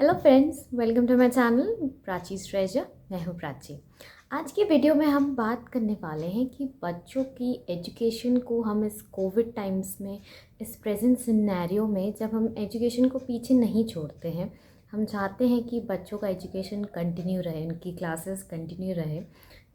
Hello friends, welcome to my channel Prachi's treasure. मैं हूँ प्राची। आज की वीडियो में हम बात करने वाले हैं कि बच्चों की एजुकेशन को हम इस कोविड टाइम्स में, इस प्रेजेंट सिनेरियो में, जब हम एजुकेशन को पीछे नहीं छोड़ते हैं, हम चाहते हैं कि बच्चों का एजुकेशन कंटिन्यू रहे, उनकी क्लासेस कंटिन्यू रहे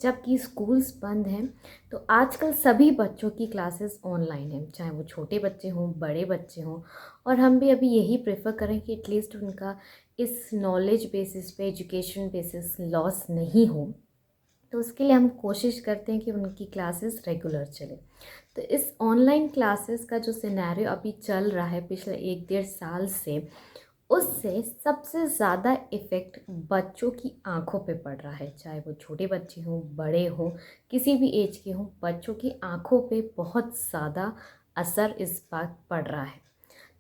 जबकि स्कूल्स बंद हैं। तो आजकल सभी बच्चों की क्लासेस ऑनलाइन हैं, चाहे वो छोटे बच्चे हों, बड़े बच्चे हों। और हम भी अभी यही प्रेफर करें कि एटलीस्ट उनका इस नॉलेज बेसिस पे, एजुकेशन बेसिस लॉस नहीं हो। तो उसके लिए हम कोशिश करते हैं कि उनकी क्लासेस रेगुलर चले। तो इस ऑनलाइन क्लासेस का जो सिनेरियो अभी चल रहा है पिछले 1-1.5 साल से, उससे सबसे ज़्यादा इफ़ेक्ट बच्चों की आँखों पे पड़ रहा है। चाहे वो छोटे बच्चे हों, बड़े हों, किसी भी एज के हों, बच्चों की आँखों पे बहुत ज़्यादा असर इस बात पड़ रहा है।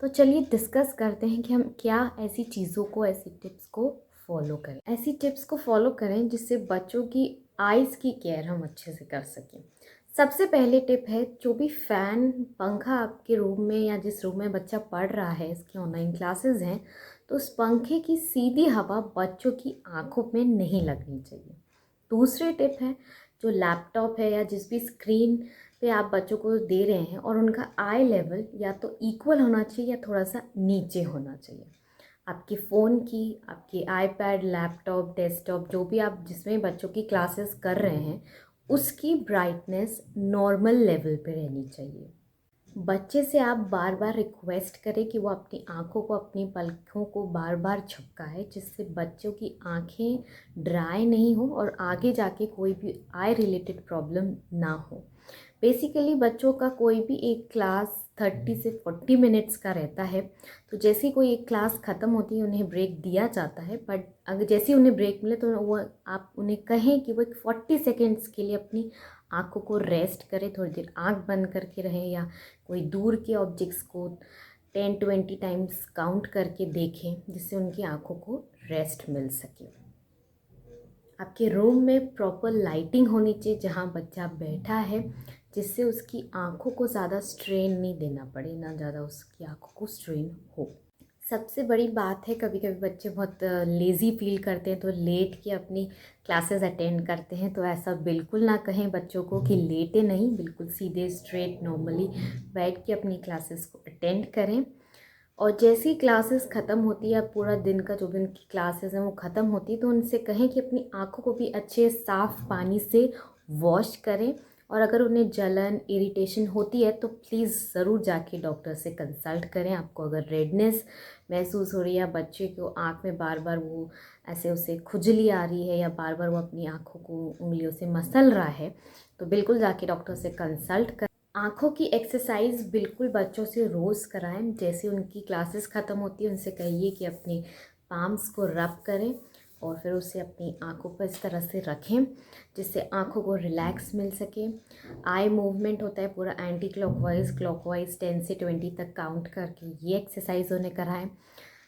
तो चलिए डिस्कस करते हैं कि हम क्या ऐसी चीज़ों को, ऐसी टिप्स को फॉलो करें। ऐसी टिप्स को फॉलो करें जिससे बच्चों की आइज़ की केयर हम अच्छे से कर सकें। सबसे पहले टिप है, जो भी फ़ैन, पंखा आपके रूम में या जिस रूम में बच्चा पढ़ रहा है, इसकी ऑनलाइन क्लासेस हैं, तो उस पंखे की सीधी हवा बच्चों की आँखों में नहीं लगनी चाहिए। दूसरी टिप है, जो लैपटॉप है या जिस भी स्क्रीन पे आप बच्चों को दे रहे हैं, और उनका आई लेवल या तो इक्वल होना चाहिए या थोड़ा सा नीचे होना चाहिए। आपके फ़ोन की, आपके आईपैड, लैपटॉप, डेस्कटॉप, जो भी आप जिसमें बच्चों की क्लासेस कर रहे हैं, उसकी ब्राइटनेस नॉर्मल लेवल पे रहनी चाहिए। बच्चे से आप बार बार रिक्वेस्ट करें कि वो अपनी आँखों को, अपनी पलकों को बार बार झपकाए, जिससे बच्चों की आँखें ड्राई नहीं हो और आगे जाके कोई भी आई रिलेटेड प्रॉब्लम ना हो। बेसिकली बच्चों का कोई भी एक क्लास 30 से 40 मिनट्स का रहता है। तो जैसे ही कोई एक क्लास ख़त्म होती है, उन्हें ब्रेक दिया जाता है। बट अगर जैसे ही उन्हें ब्रेक मिले तो वो, आप उन्हें कहें कि वो एक 40 सेकेंड्स के लिए अपनी आँखों को रेस्ट करें, थोड़ी देर आँख बंद करके रहें, या कोई दूर के ऑब्जेक्ट्स को 10-20 टाइम्स काउंट करके देखें, जिससे उनकी आँखों को रेस्ट मिल सके। आपके रूम में प्रॉपर लाइटिंग होनी चाहिए जहाँ बच्चा बैठा है, जिससे उसकी आँखों को ज़्यादा स्ट्रेन नहीं देना पड़े, ना ज़्यादा उसकी आँखों को स्ट्रेन हो। सबसे बड़ी बात है, कभी कभी बच्चे बहुत लेज़ी फील करते हैं तो लेट के अपनी क्लासेस अटेंड करते हैं। तो ऐसा बिल्कुल ना कहें बच्चों को कि लेटे नहीं, बिल्कुल सीधे स्ट्रेट नॉर्मली बैठ के अपनी क्लासेस को अटेंड करें। और जैसी क्लासेस ख़त्म होती है, पूरा दिन का जो भी उनकी क्लासेस हैं वो ख़त्म होती है, तो उनसे कहें कि अपनी आँखों को भी अच्छे साफ़ पानी से वॉश करें। और अगर उन्हें जलन, इरिटेशन होती है तो प्लीज़ ज़रूर जाके डॉक्टर से कंसल्ट करें। आपको अगर रेडनेस महसूस हो रही है, या बच्चे को आँख में बार बार वो ऐसे उसे खुजली आ रही है, या बार बार वो अपनी आँखों को उंगलियों से मसल रहा है, तो बिल्कुल जाके डॉक्टर से कंसल्ट करें। आँखों की एक्सरसाइज बिल्कुल बच्चों से रोज़ कराएं। जैसे उनकी क्लासेस ख़त्म होती है, उनसे कहिए कि अपने पाम्स को रब करें और फिर उसे अपनी आँखों पर इस तरह से रखें, जिससे आँखों को रिलैक्स मिल सके। आई मूवमेंट होता है पूरा एंटी क्लॉकवाइज, क्लॉकवाइज 10 से 20 तक काउंट करके ये एक्सरसाइज उन्हें कराएं।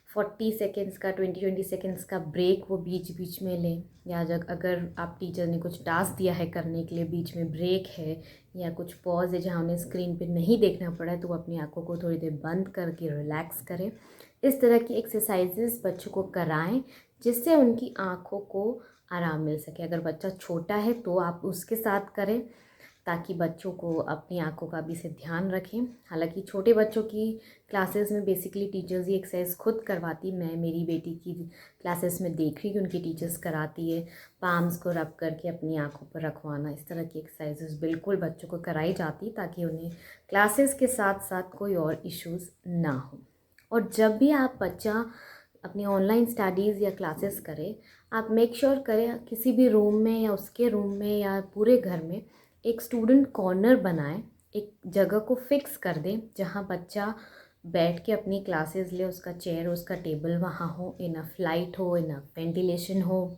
40 सेकेंड्स का, 20-20 सेकेंड्स का ब्रेक वो बीच बीच में लें। या जब अगर आप टीचर ने कुछ टास्क दिया है करने के लिए, बीच में ब्रेक है या कुछ पॉज है जहाँ उन्हें स्क्रीन पे नहीं देखना पड़ा है, तो वो अपनी आँखों को थोड़ी देर बंद करके रिलैक्स करें। इस तरह की एक्सरसाइजेस बच्चों को कराएं, जिससे उनकी आँखों को आराम मिल सके। अगर बच्चा छोटा है तो आप उसके साथ करें, ताकि बच्चों को अपनी आँखों का भी से ध्यान रखें। हालांकि छोटे बच्चों की क्लासेस में बेसिकली टीचर्स ये एक्सरसाइज खुद करवाती। मैं मेरी बेटी की क्लासेस में देख रही कि उनकी टीचर्स कराती है, पाम्स को रब करके अपनी आँखों पर रखवाना। इस तरह की एक्सरसाइजेस बिल्कुल बच्चों को कराई जाती, ताकि उन्हें क्लासेस के साथ साथ कोई और इश्यूज़ ना हो। और जब भी आप बच्चा अपनी ऑनलाइन स्टडीज़ या क्लासेस करें, आप मेक श्योर करें किसी भी रूम में या उसके रूम में या पूरे घर में एक स्टूडेंट कॉर्नर बनाएं। एक जगह को फिक्स कर दें जहां बच्चा बैठ के अपनी क्लासेस ले, उसका चेयर, उसका टेबल वहाँ हो, इनफ लाइट हो, इनफ वेंटिलेशन हो,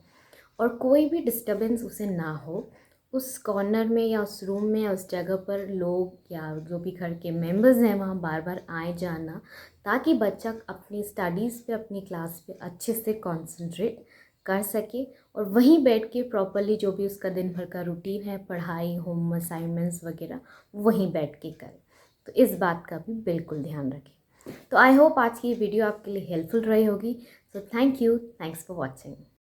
और कोई भी डिस्टर्बेंस उसे ना हो। उस कॉर्नर में या उस रूम में या उस जगह पर लोग या जो भी घर के मेंबर्स हैं वहाँ बार बार आए जाना, ताकि बच्चा अपनी स्टडीज़ पे, अपनी क्लास पे अच्छे से कंसंट्रेट कर सके, और वहीं बैठ के प्रॉपरली जो भी उसका दिन भर का रूटीन है, पढ़ाई, होम असाइनमेंट्स वगैरह, वहीं बैठ के करे। तो इस बात का भी बिल्कुल ध्यान रखें। तो आई होप आज की वीडियो आपके लिए हेल्पफुल रही होगी। So thank you, thanks for watching.